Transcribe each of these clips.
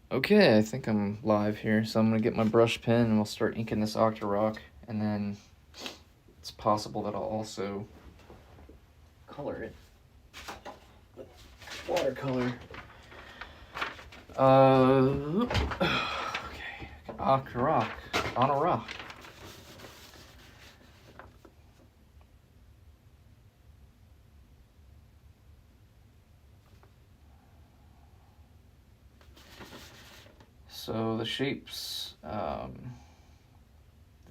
Okay, I think I'm live here, so I'm gonna get my brush pen and we'll start inking this Oktorok, and then it's possible that I'll also color it with watercolor. Okay, Oktorok on a rock. So the shapes, the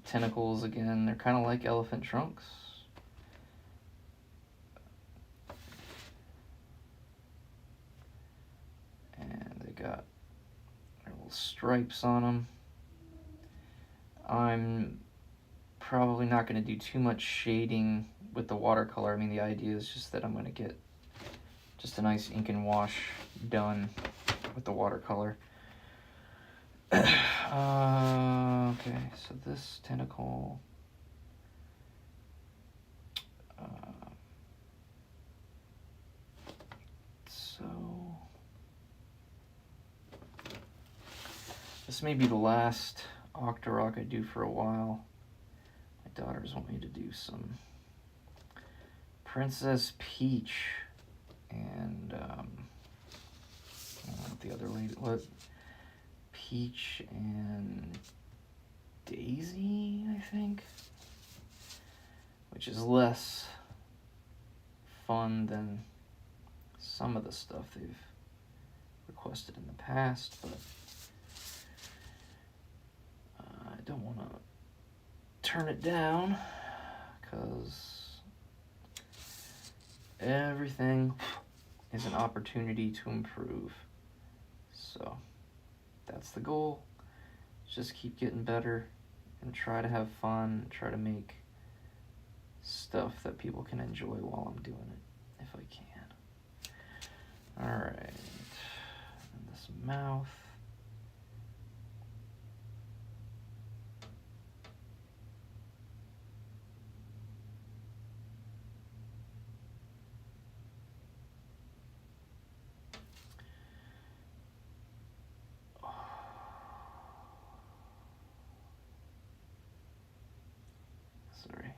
tentacles again, they're kind of like elephant trunks. And they got their little stripes on them. I'm probably not going to do too much shading with the watercolor. I mean, the idea is just that I'm going to get just a nice ink and wash done with the watercolor. Okay, so this tentacle, so this may be the last Oktorok I do for a while. My daughters want me to do some Princess Peach and I don't know what the other lady, what, Peach and Daisy, I think, which is less fun than some of the stuff they've requested in the past, but I don't want to turn it down because everything is an opportunity to improve. So that's the goal. Just keep getting better and try to have fun, try to make stuff that people can enjoy while I'm doing it, if I can. Alright, and this mouth. Sorry.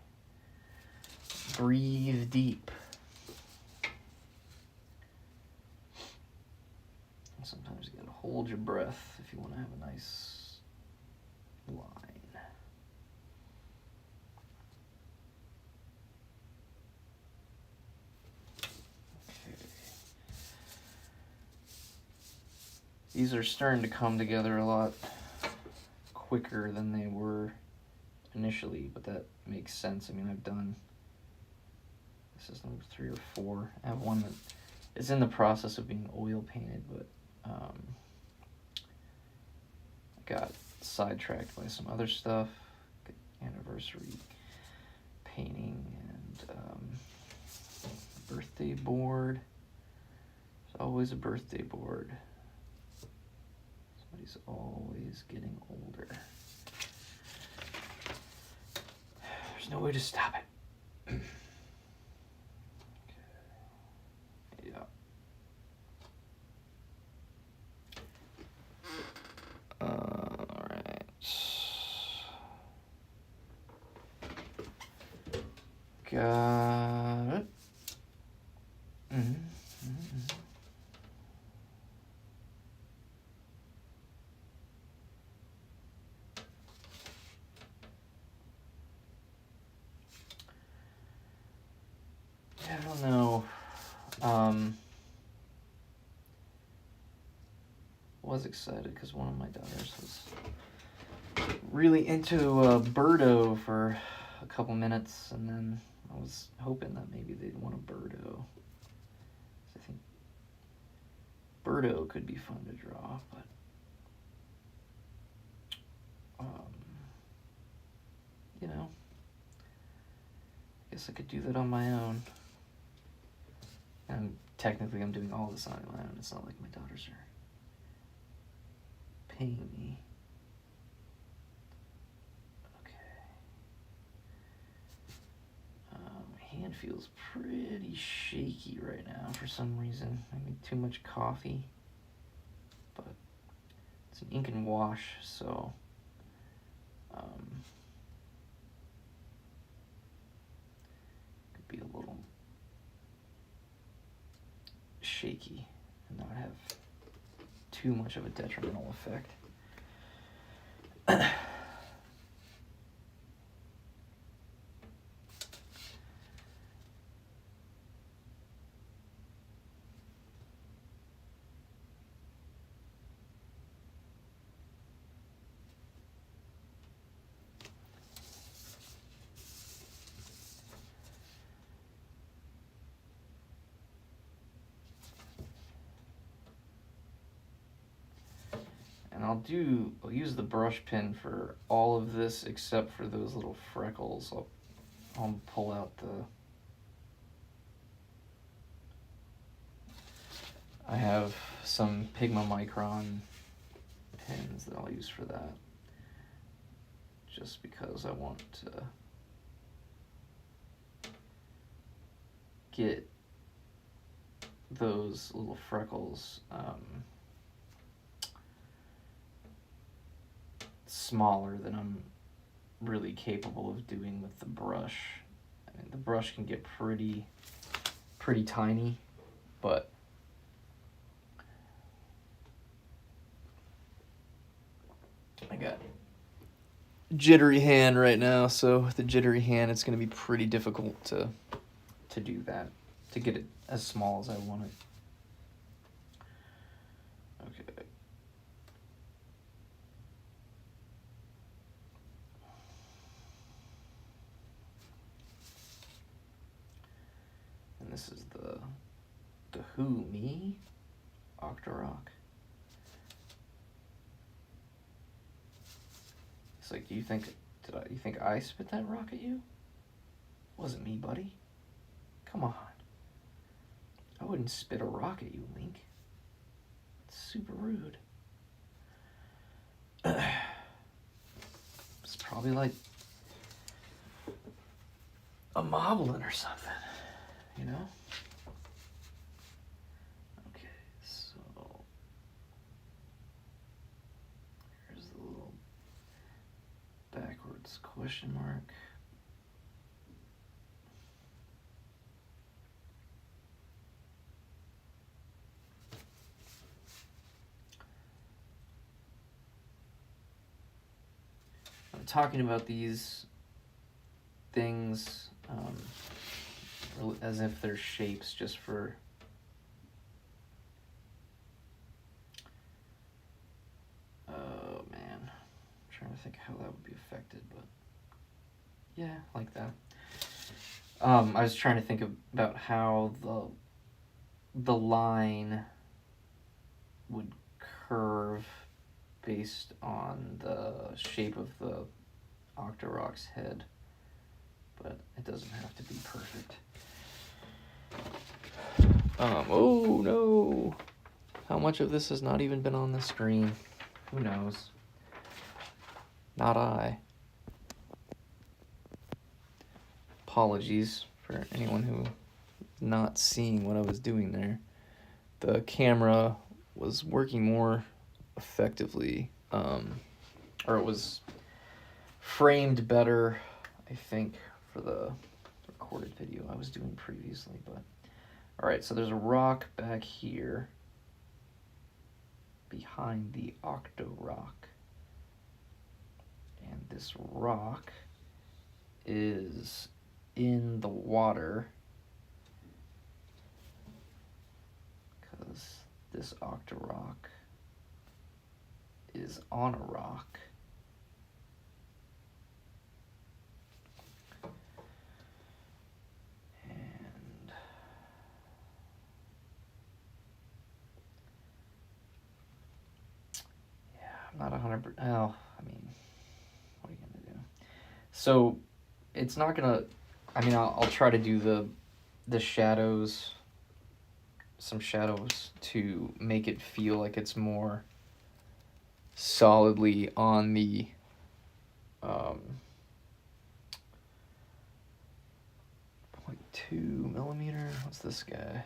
Breathe deep. Sometimes you gotta hold your breath if you want to have a nice line. Okay. These are starting to come together a lot quicker than they were initially, but that makes sense. I mean, I've done, this is number 3 or 4. I have one that is in the process of being oil painted, but I got sidetracked by some other stuff, anniversary painting and birthday board. There's always a birthday board. Somebody's always getting older. There's no way to stop it. Okay. Yeah. Alright. Got it. I don't know. Was excited because one of my daughters was really into Birdo for a couple minutes, and then I was hoping that maybe they'd want a Birdo. I think Birdo could be fun to draw, but you know, I guess I could do that on my own. And technically I'm doing all this on my own. It's not like my daughters are paying me. Okay. My hand feels pretty shaky right now for some reason. I made too much coffee. But It's an ink and wash, so could be a little shaky and not have too much of a detrimental effect. And I'll use the brush pen for all of this except for those little freckles. I'll pull out I have some Pigma Micron pens that I'll use for that, just because I want to get those little freckles smaller than I'm really capable of doing with the brush. I mean, the brush can get pretty tiny, but I got jittery hand right now, so with the jittery hand it's going to be pretty difficult to do that, to get it as small as I want it. Okay. And this is the Who Me Oktorok. It's like, you think I spit that rock at you? Wasn't me, buddy. Come on. I wouldn't spit a rock at you, Link. It's super rude. It's probably like a moblin or something, you know? Okay, so here's the little backwards question mark. I'm talking about these things as if they're shapes, just for oh man, I'm trying to think how that would be affected, but yeah, like that. I was trying to think about how the line would curve based on the shape of the Oktorok's head, but it doesn't have to be perfect. Oh no! How much of this has not even been on the screen? Who knows? Not I. Apologies for anyone who not seeing what I was doing there. The camera was working more effectively, or it was framed better, I think, for the recorded video I was doing previously. But all right, so there's a rock back here behind the Oktorok, and this rock is in the water because this Oktorok is on a rock. And yeah, I'm not 100%. Oh, I mean, what are you gonna do? So it's not gonna. I mean, I'll try to do the shadows, some shadows, to make it feel like it's more solidly on the 0.2 millimeter. What's this guy?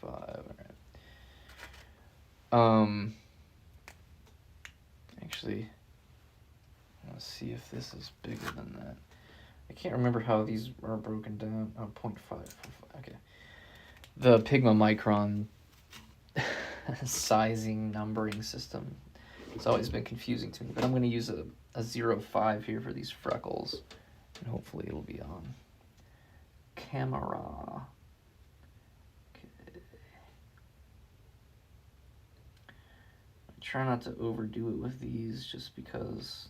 0.25. All right. Actually, let's see if this is bigger than that. I can't remember how these are broken down. Oh, 0.5. Okay. The Pigma Micron sizing numbering system. It's always been confusing to me, but I'm going to use a 0.5 here for these freckles, and hopefully it'll be on camera. Okay. I try not to overdo it with these just because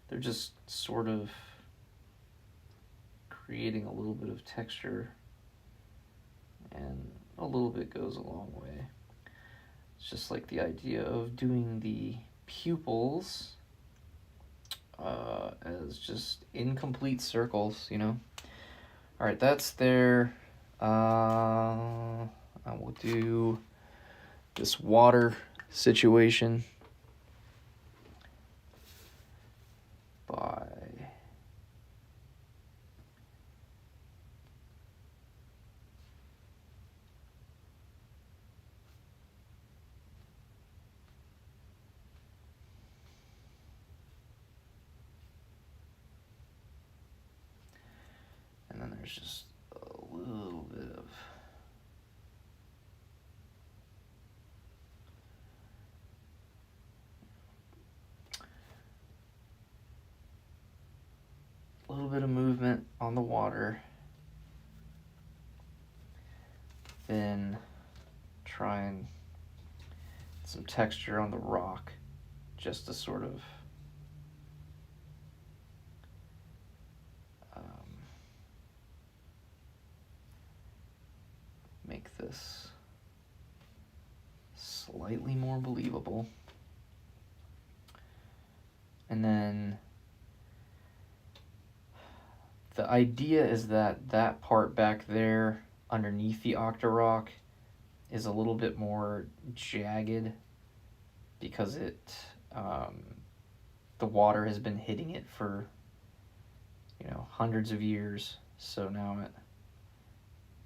they're just sort of creating a little bit of texture, and a little bit goes a long way. It's just like the idea of doing the pupils as just incomplete circles, you know? All right, that's there. I will do this water situation by and then there's just a little bit of movement on the water, then try and some texture on the rock just to sort of make this slightly more believable. And then the idea is that that part back there underneath the Oktorok is a little bit more jagged because the water has been hitting it for, hundreds of years. So now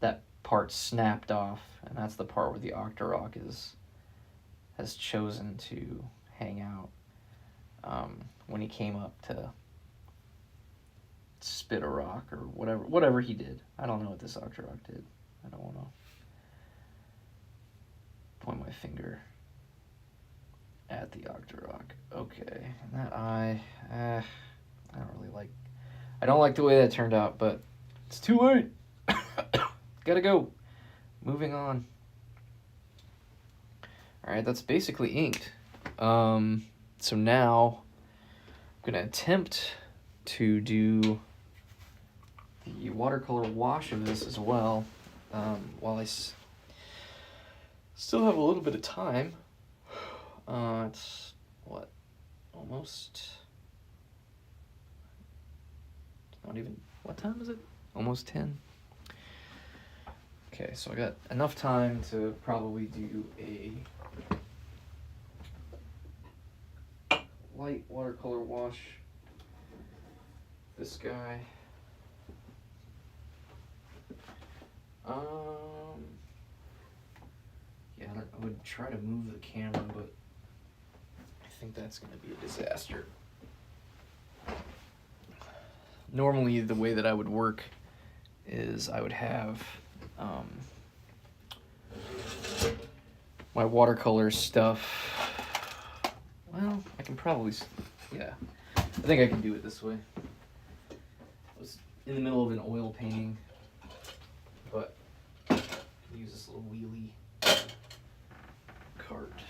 that part snapped off, and that's the part where the Oktorok has chosen to hang out when he came up to spit a rock or whatever he did. I don't know what this Oktorok did. I don't want to point my finger at the Oktorok. Okay, and that eye, I don't like the way that turned out, but it's too late. Gotta go. Moving on. Alright, that's basically inked. So now I'm gonna attempt to do the watercolor wash of this as well, while I still have a little bit of time. It's what, almost, not even, what time is it? Almost 10. Okay, so I got enough time to probably do a light watercolor wash. This guy. Yeah, I would try to move the camera, but I think that's going to be a disaster. Normally, the way that I would work is I would have my watercolor stuff. Well, I can probably, yeah, I think I can do it this way. I was in the middle of an oil painting, but I can use this little wheelie cart.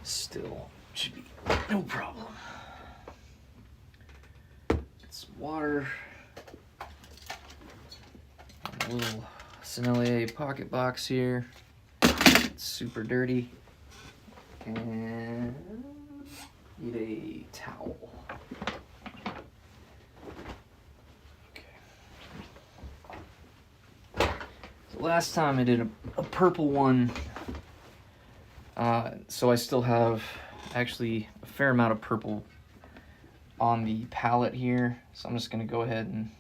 Still should be no problem. Get some water. A little Sennelier pocket box here. It's super dirty. And need a towel. Okay. So last time I did a purple one. So I still have actually a fair amount of purple on the palette here. So I'm just going to go ahead and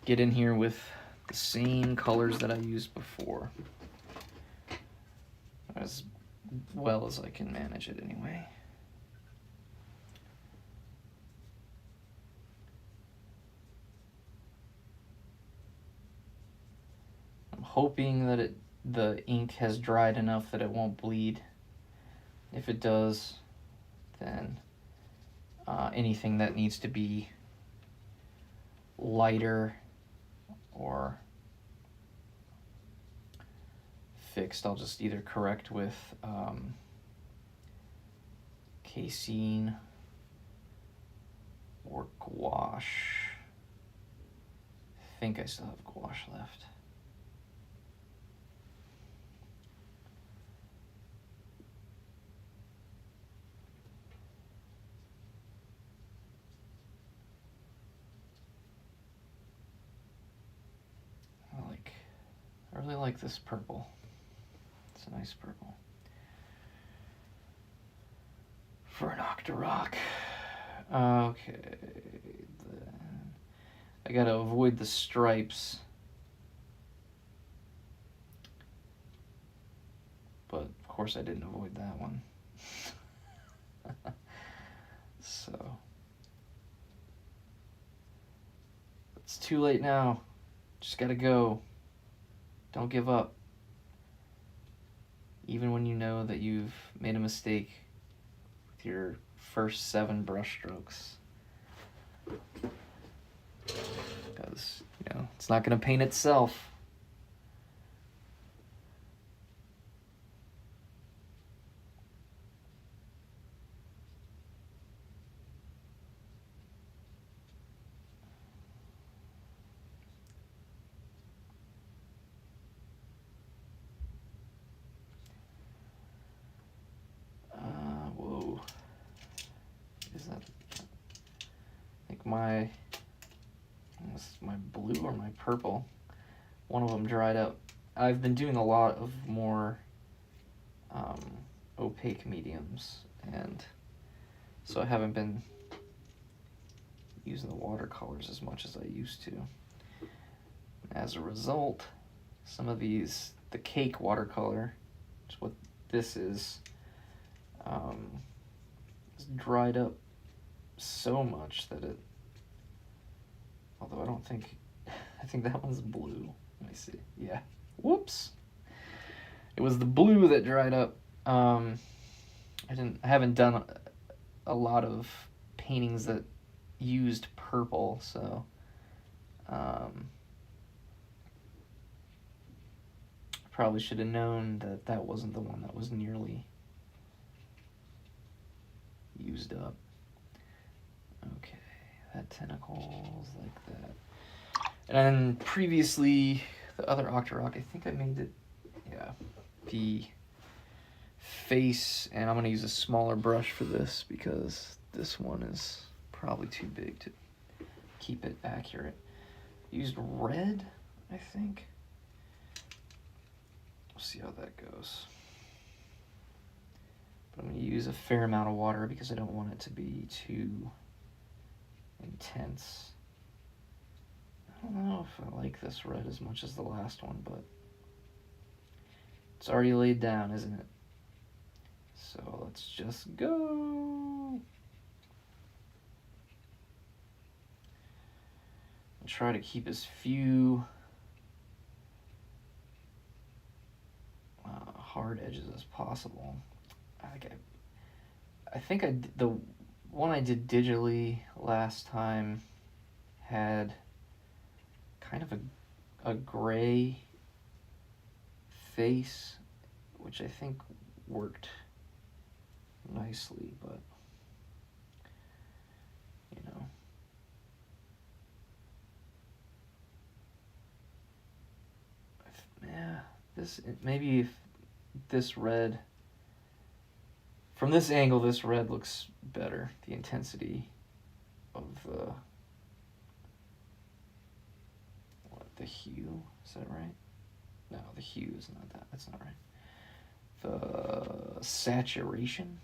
get in here with the same colors that I used before, as well as I can manage it anyway. I'm hoping that the ink has dried enough that it won't bleed. If it does, then anything that needs to be lighter or fixed, I'll just either correct with casein or gouache. I think I still have gouache left. I really like this purple. It's a nice purple. For an Oktorok. Okay. Then I gotta avoid the stripes. But of course I didn't avoid that one. So it's too late now. Just gotta go. Don't give up. Even when you know that you've made a mistake with your first 7 brush strokes. Because, you know, it's not going to paint itself. Whoa. Is that... I think my blue or my purple, one of them dried up. I've been doing a lot of more opaque mediums, and so I haven't been using the watercolors as much as I used to. As a result, some of these, the cake watercolor, which is what this is dried up so much that it, although I don't think, I think that one's blue. Let me see. Yeah. Whoops. It was the blue that dried up. I haven't done a lot of paintings that used purple, so probably should have known that that wasn't the one that was nearly used up. Okay, that tentacles like that. And previously, the other Oktorok, I think I made it, yeah, the face, and I'm going to use a smaller brush for this because this one is probably too big to keep it accurate. Used red, I think. We'll see how that goes. But I'm going to use a fair amount of water because I don't want it to be too intense. I don't know if I like this red as much as the last one, but it's already laid down, isn't it? So let's just go. I'll try to keep as few hard edges as possible. I think the one I did digitally last time had kind of a gray face, which I think worked nicely, but you know, maybe if this red, from this angle, this red looks better. The intensity of the hue, is that right? No, the hue is not that. That's not right. The saturation,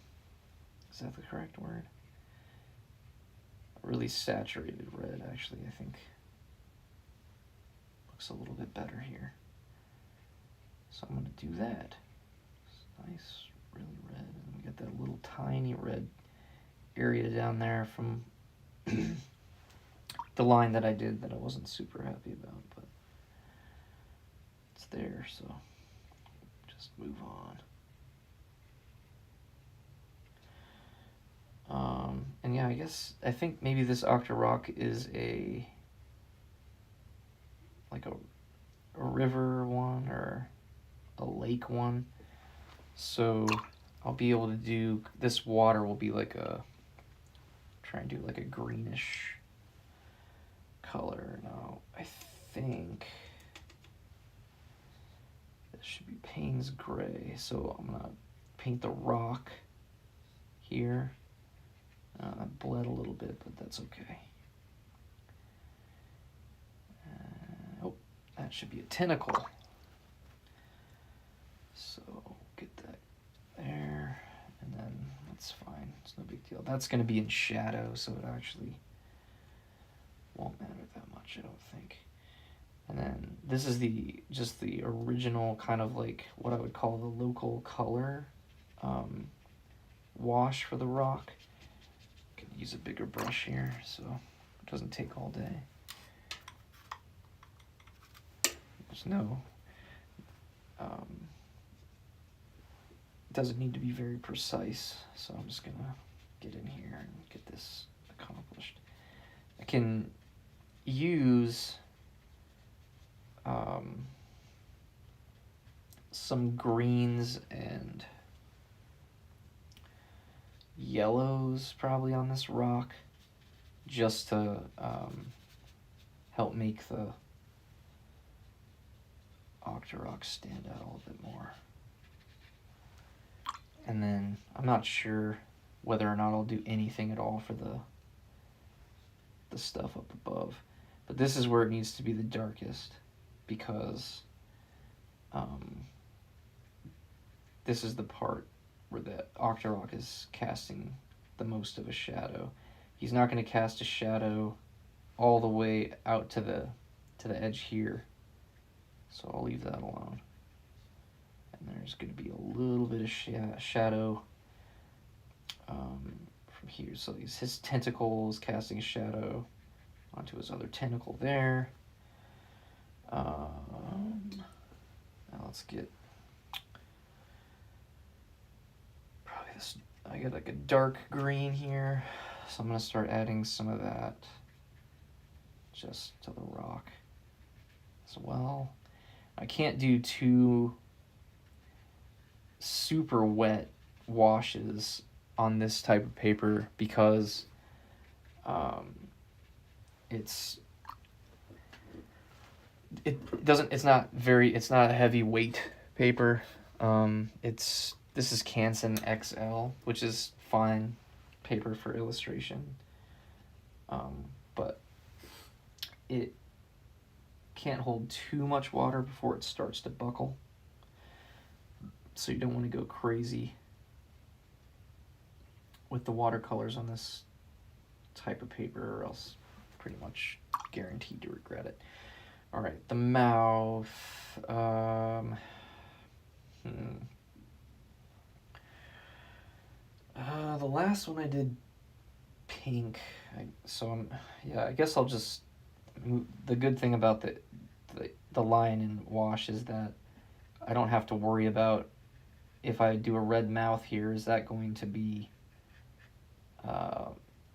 is that the correct word? A really saturated red, actually, I think. Looks a little bit better here. So I'm going to do that. It's nice, really red. And we got that little tiny red area down there from the line that I did that I wasn't super happy about, but it's there, so just move on. And yeah, I think maybe this Oktorok is like a river one or a lake one. So I'll be able to do, this water will be like try and do like a greenish color. Now, I think this should be Payne's Gray. So I'm gonna paint the rock here. I bled a little bit, but that's okay. Oh, that should be a tentacle. So get that there, and then that's fine. It's no big deal. That's going to be in shadow, so it actually won't matter that much, I don't think. And then this is just the original kind of like what I would call the local color wash for the rock. Can use a bigger brush here so it doesn't take all day. There's no it doesn't need to be very precise, so I'm just gonna get in here and get this accomplished. I can use some greens and yellows probably on this rock just to help make the Oktorok stand out a little bit more. And then I'm not sure whether or not I'll do anything at all for the stuff up above, but this is where it needs to be the darkest, because this is the part where the Oktorok is casting the most of a shadow. He's not going to cast a shadow all the way out to the edge here, so I'll leave that alone. And there's going to be a little bit of shadow from here. So his tentacles casting a shadow onto his other tentacle there. Now let's get probably this. I got like a dark green here, so I'm going to start adding some of that just to the rock as well. I can't do too super wet washes on this type of paper because it's not a heavyweight paper. This is Canson XL, which is fine paper for illustration, but it can't hold too much water before it starts to buckle, so you don't want to go crazy with the watercolors on this type of paper, or else pretty much guaranteed to regret it. All right, the mouth. The last one I did pink. I guess I'll just. The good thing about the line and wash is that I don't have to worry about if I do a red mouth here, is that going to be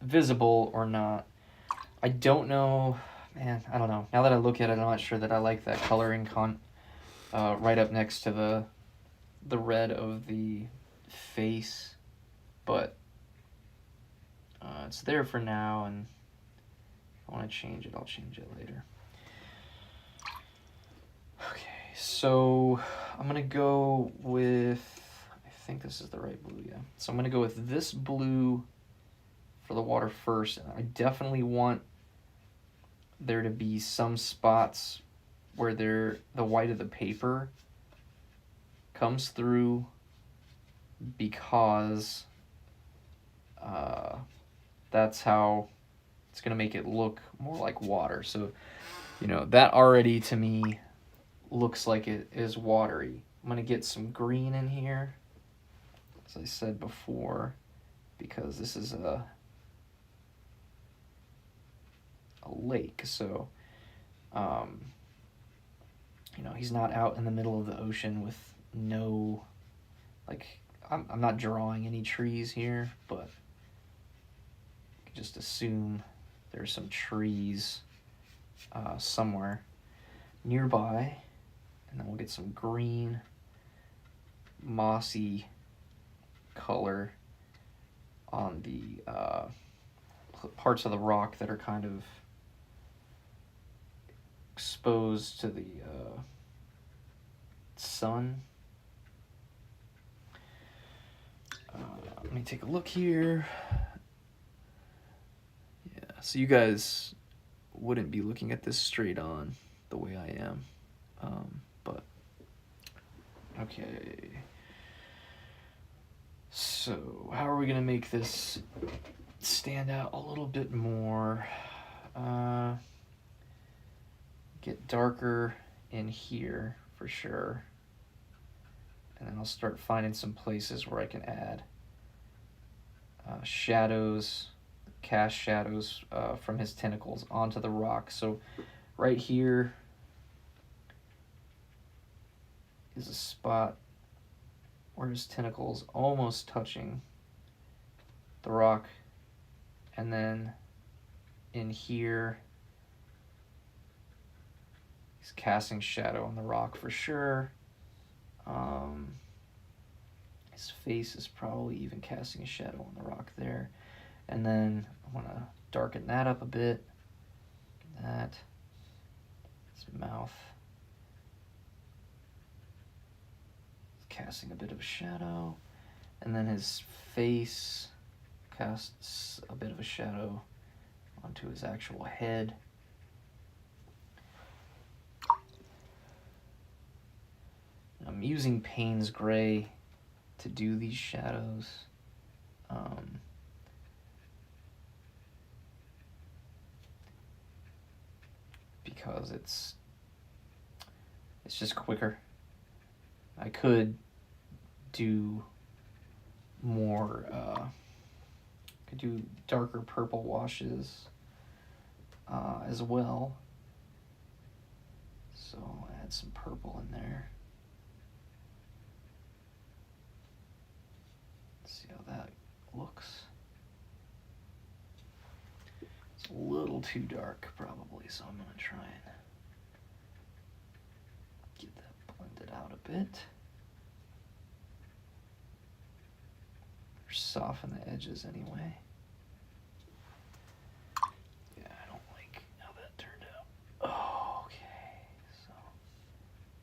visible or not. I don't know, man, I don't know. Now that I look at it, I'm not sure that I like that coloring right up next to the red of the face, but it's there for now, and if I want to change it, I'll change it later. Okay, so I'm going to go with, I think this is the right blue, yeah. So I'm going to go with this blue for the water first. And I definitely want there to be some spots where the white of the paper comes through, because that's how it's going to make it look more like water. So You know, that already to me looks like it is watery. I'm going to get some green in here, as I said before, because this is a lake, so you know, he's not out in the middle of the ocean with no, like, I'm not drawing any trees here, but you can just assume there's some trees somewhere nearby, and then we'll get some green, mossy color on the parts of the rock that are kind of exposed to the sun. Let me take a look here. Yeah, so you guys wouldn't be looking at this straight on the way I am, but okay. So how are we gonna make this stand out a little bit more? Get darker in here for sure, and then I'll start finding some places where I can add shadows, cast shadows from his tentacles onto the rock. So right here is a spot where his tentacles almost touching the rock, and then in here he's casting shadow on the rock for sure. His face is probably even casting a shadow on the rock there. And then I want to darken that up a bit. That. His mouth. He's casting a bit of a shadow. And then his face casts a bit of a shadow onto his actual head. I'm using Payne's Gray to do these shadows. Because it's just quicker. I could do more, could do darker purple washes as well. So I'll add some purple in there. See how that looks. It's a little too dark probably, so I'm going to try and get that blended out a bit. Or soften the edges anyway. Yeah, I don't like how that turned out. Oh, okay, so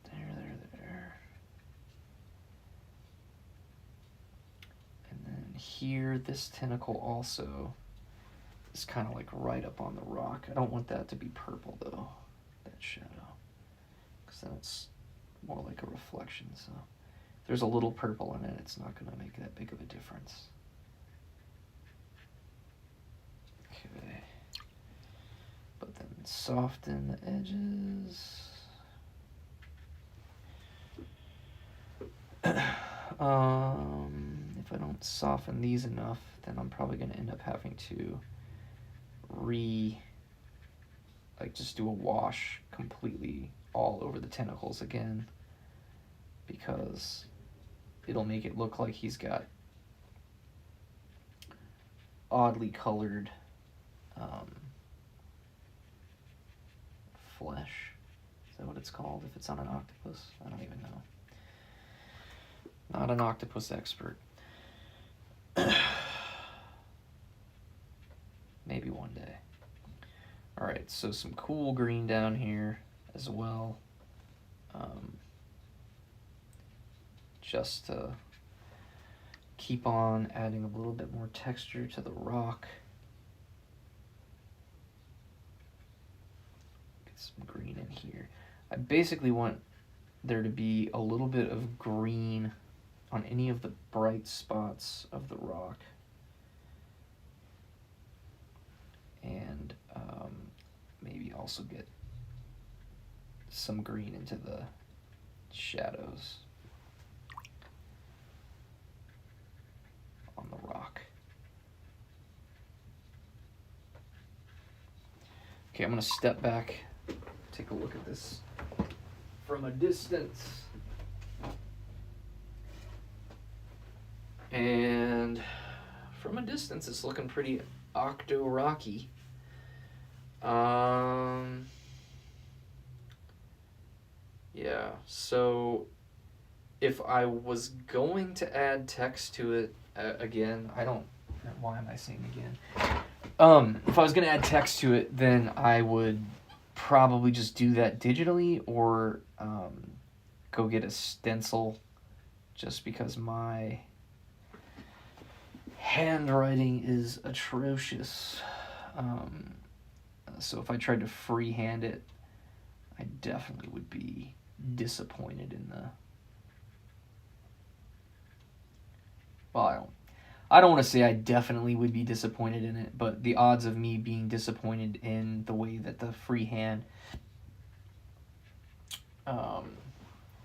there. And then here, this tentacle also is kind of like right up on the rock. I don't want that to be purple though, that shadow, because then it's more like a reflection. So if there's a little purple in it, it's not going to make that big of a difference. Okay, but then soften the edges. If I don't soften these enough, then I'm probably going to end up having to just do a wash completely all over the tentacles again, because it'll make it look like he's got oddly colored flesh. Is that what it's called if it's on an octopus? I don't even know. Not an octopus expert. Maybe one day. Alright, so some cool green down here as well. Just to keep on adding a little bit more texture to the rock. Get some green in here. I basically want there to be a little bit of green on any of the bright spots of the rock. And maybe also get some green into the shadows on the rock. Okay, I'm gonna step back, take a look at this from a distance. And from a distance, it's looking pretty Oktorokky. Yeah, so if I was going to add text to it, again, why am I saying again? If I was going to add text to it, then I would probably just do that digitally, or go get a stencil, just because my handwriting is atrocious. So if I tried to freehand it, I definitely would be disappointed in the... Well, I don't want to say I definitely would be disappointed in it, but the odds of me being disappointed in the way that the freehand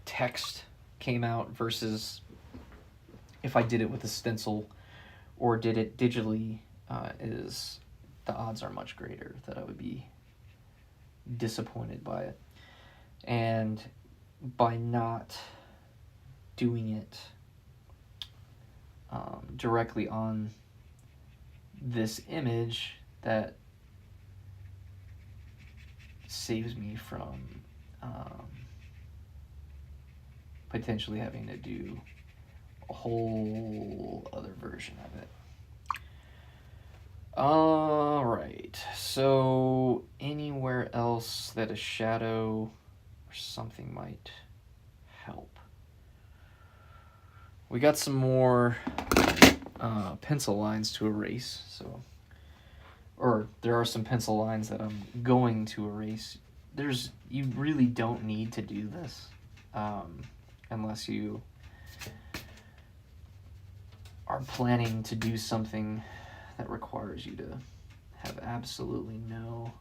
text came out versus if I did it with a stencil or did it digitally, is the odds are much greater that I would be disappointed by it. And by not doing it directly on this image, that saves me from potentially having to do a whole other version of it. Alright, so anywhere else that a shadow or something might help? We got some more pencil lines to erase, or there are some pencil lines that I'm going to erase. You really don't need to do this unless you are planning to do something that requires you to have absolutely no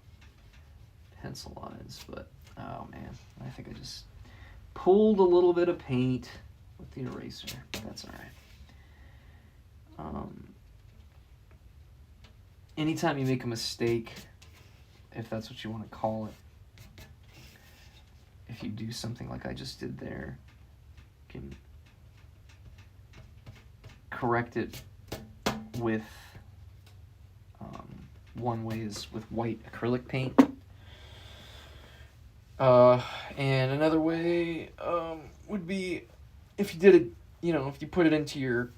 pencil lines. But oh man, I think I just pulled a little bit of paint with the eraser. That's all right. Anytime you make a mistake, if that's what you want to call it, if you do something like I just did there, you can correct it with one way is with white acrylic paint, and another way would be if you did it, if you put it into your,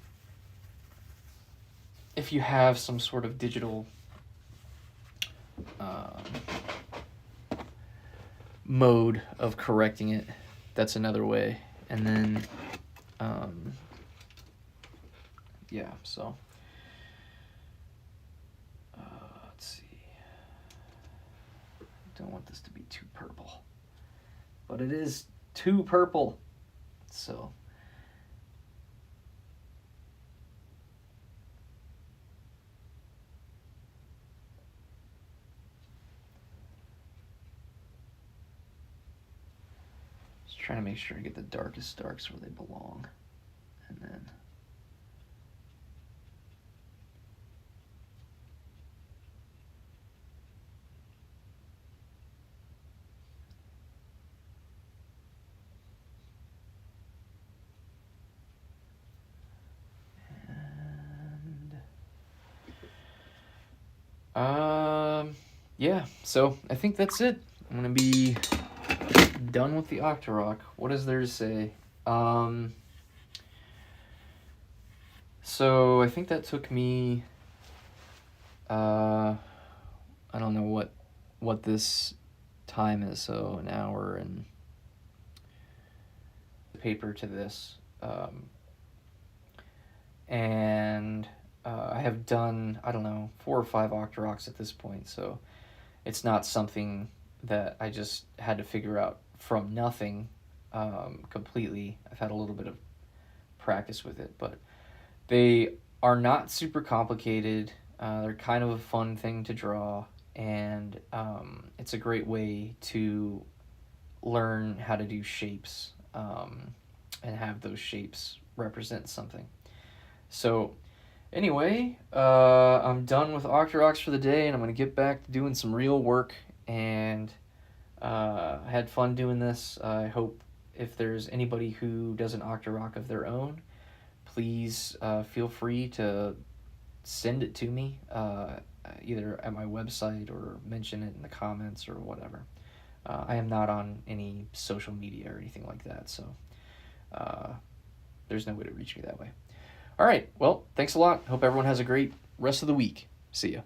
if you have some sort of digital mode of correcting it, that's another way. And then yeah, so let's see, don't want this to be too purple, but it is too purple, so just trying to make sure I get the darkest darks where they belong, and then yeah, so I think that's it. I'm gonna be done with the Oktorok. What is there to say? So I think that took me, I don't know what this time is, so an hour and paper to this. And I have done, I don't know, 4 or 5 Oktoroks at this point, so it's not something that I just had to figure out from nothing completely. I've had a little bit of practice with it, but they are not super complicated. They're kind of a fun thing to draw, and it's a great way to learn how to do shapes and have those shapes represent something. So anyway, I'm done with Octoroks for the day, and I'm going to get back to doing some real work, and I had fun doing this. I hope if there's anybody who does an Oktorok of their own, please feel free to send it to me, either at my website or mention it in the comments or whatever. I am not on any social media or anything like that, so there's no way to reach me that way. All right, well, thanks a lot. Hope everyone has a great rest of the week. See ya.